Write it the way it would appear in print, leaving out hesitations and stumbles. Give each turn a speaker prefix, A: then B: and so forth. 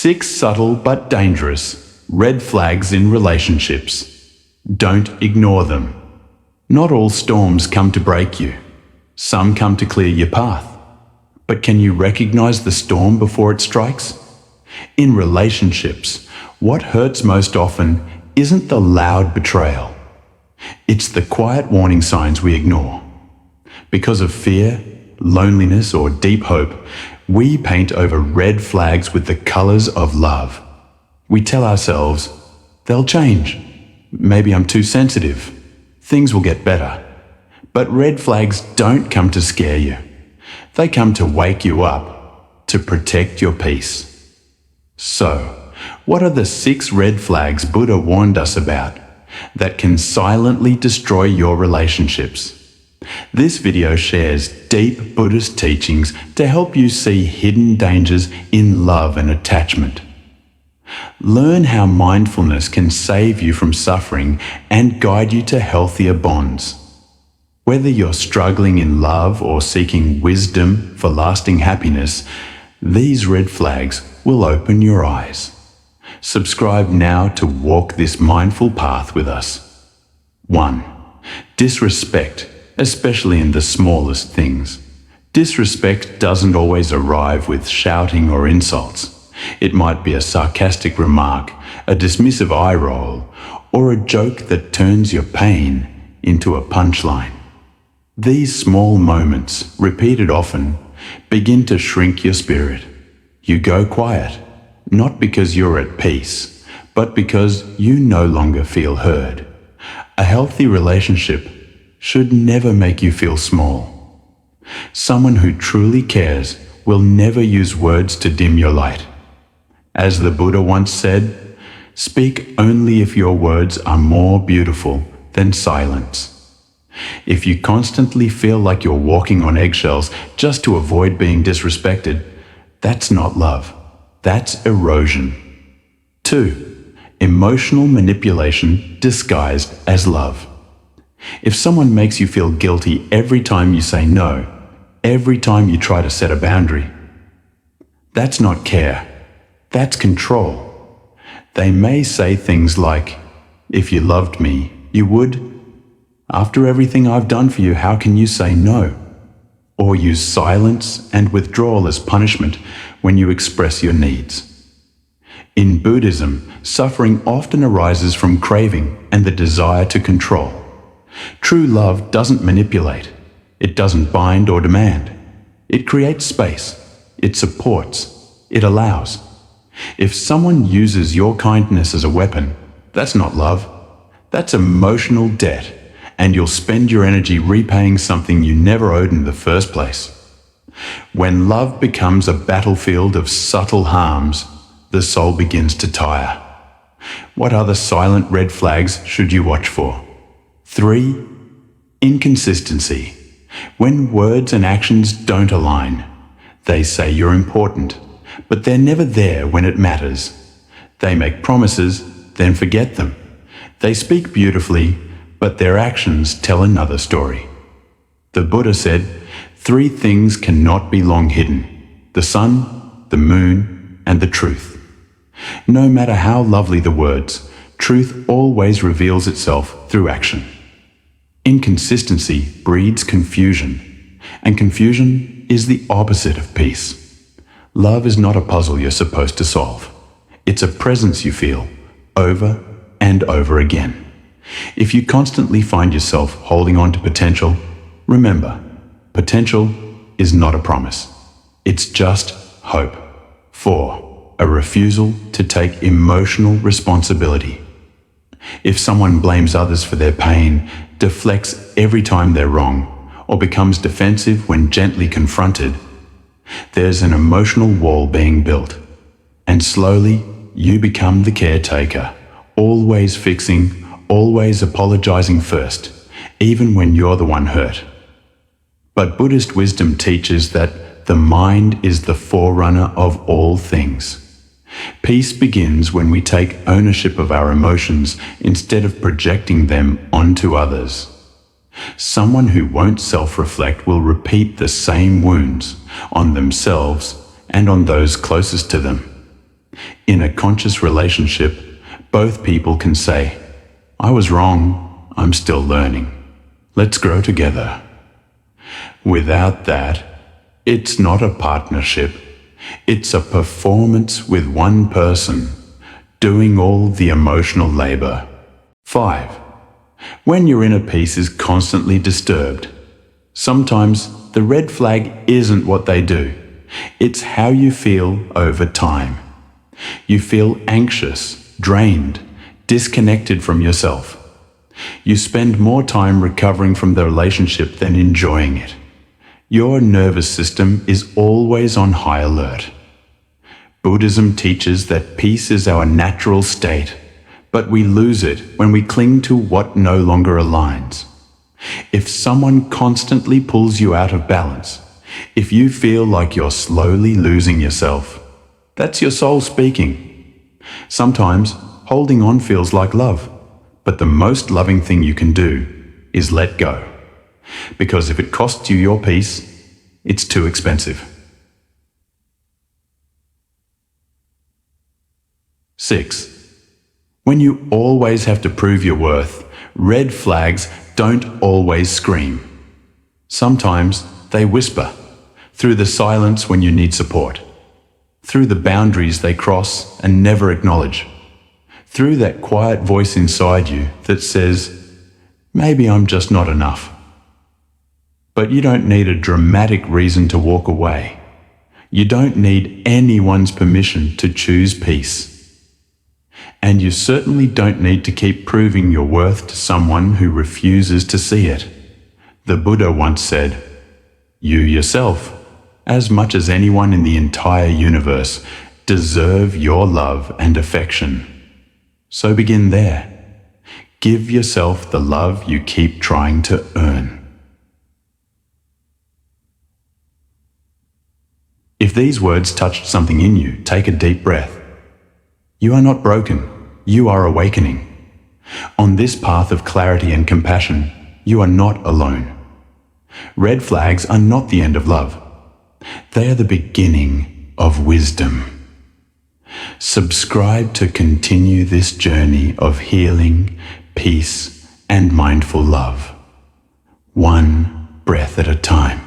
A: 6 subtle but dangerous red flags in relationships. Don't ignore them. Not all storms come to break you. Some come to clear your path. But can you recognize the storm before it strikes? In relationships, what hurts most often isn't the loud betrayal. It's the quiet warning signs we ignore. Because of fear, loneliness, or deep hope, we paint over red flags with the colors of love. We tell ourselves, they'll change. Maybe I'm too sensitive. Things will get better. But red flags don't come to scare you. They come to wake you up, to protect your peace. So, what are the 6 red flags Buddha warned us about that can silently destroy your relationships? This video shares deep Buddhist teachings to help you see hidden dangers in love and attachment. Learn how mindfulness can save you from suffering and guide you to healthier bonds. Whether you're struggling in love or seeking wisdom for lasting happiness, these red flags will open your eyes. Subscribe now to walk this mindful path with us. 1. Disrespect, especially in the smallest things. Disrespect doesn't always arrive with shouting or insults. It might be a sarcastic remark, a dismissive eye roll, or a joke that turns your pain into a punchline. These small moments, repeated often, begin to shrink your spirit. You go quiet, not because you're at peace, but because you no longer feel heard. A healthy relationship should never make you feel small. Someone who truly cares will never use words to dim your light. As the Buddha once said, speak only if your words are more beautiful than silence. If you constantly feel like you're walking on eggshells just to avoid being disrespected, that's not love. That's erosion. 2. Emotional manipulation disguised as love. If someone makes you feel guilty every time you say no, every time you try to set a boundary, that's not care. That's control. They may say things like, if you loved me, you would. After everything I've done for you, how can you say no? Or use silence and withdrawal as punishment when you express your needs. In Buddhism, suffering often arises from craving and the desire to control. True love doesn't manipulate. It doesn't bind or demand. It creates space. It supports. It allows. If someone uses your kindness as a weapon, that's not love. That's emotional debt. And you'll spend your energy repaying something you never owed in the first place. When love becomes a battlefield of subtle harms, the soul begins to tire. What other silent red flags should you watch for? 3. Inconsistency. When words and actions don't align, they say you're important, but they're never there when it matters. They make promises, then forget them. They speak beautifully, but their actions tell another story. The Buddha said, 3 things cannot be long hidden: the sun, the moon, and the truth. No matter how lovely the words, truth always reveals itself through action. Inconsistency breeds confusion, and confusion is the opposite of peace. Love is not a puzzle you're supposed to solve. It's a presence you feel over and over again. If you constantly find yourself holding on to potential, remember, potential is not a promise. It's just hope. 4. A refusal to take emotional responsibility. If someone blames others for their pain, deflects every time they're wrong, or becomes defensive when gently confronted, there's an emotional wall being built. And slowly, you become the caretaker, always fixing, always apologizing first, even when you're the one hurt. But Buddhist wisdom teaches that the mind is the forerunner of all things. Peace begins when we take ownership of our emotions instead of projecting them onto others. Someone who won't self-reflect will repeat the same wounds on themselves and on those closest to them. In a conscious relationship, both people can say, "I was wrong, I'm still learning. Let's grow together." Without that, it's not a partnership. It's a performance with one person, doing all the emotional labor. 5. When your inner peace is constantly disturbed, sometimes the red flag isn't what they do. It's how you feel over time. You feel anxious, drained, disconnected from yourself. You spend more time recovering from the relationship than enjoying it. Your nervous system is always on high alert. Buddhism teaches that peace is our natural state, but we lose it when we cling to what no longer aligns. If someone constantly pulls you out of balance, if you feel like you're slowly losing yourself, that's your soul speaking. Sometimes holding on feels like love, but the most loving thing you can do is let go. Because if it costs you your peace, it's too expensive. 6. When you always have to prove your worth, red flags don't always scream. Sometimes they whisper, through the silence when you need support, through the boundaries they cross and never acknowledge, through that quiet voice inside you that says, "Maybe I'm just not enough." But you don't need a dramatic reason to walk away. You don't need anyone's permission to choose peace. And you certainly don't need to keep proving your worth to someone who refuses to see it. The Buddha once said, "You yourself, as much as anyone in the entire universe, deserve your love and affection." So begin there. Give yourself the love you keep trying to earn. If these words touched something in you, take a deep breath. You are not broken, you are awakening. On this path of clarity and compassion, you are not alone. Red flags are not the end of love. They are the beginning of wisdom. Subscribe to continue this journey of healing, peace, and mindful love, one breath at a time.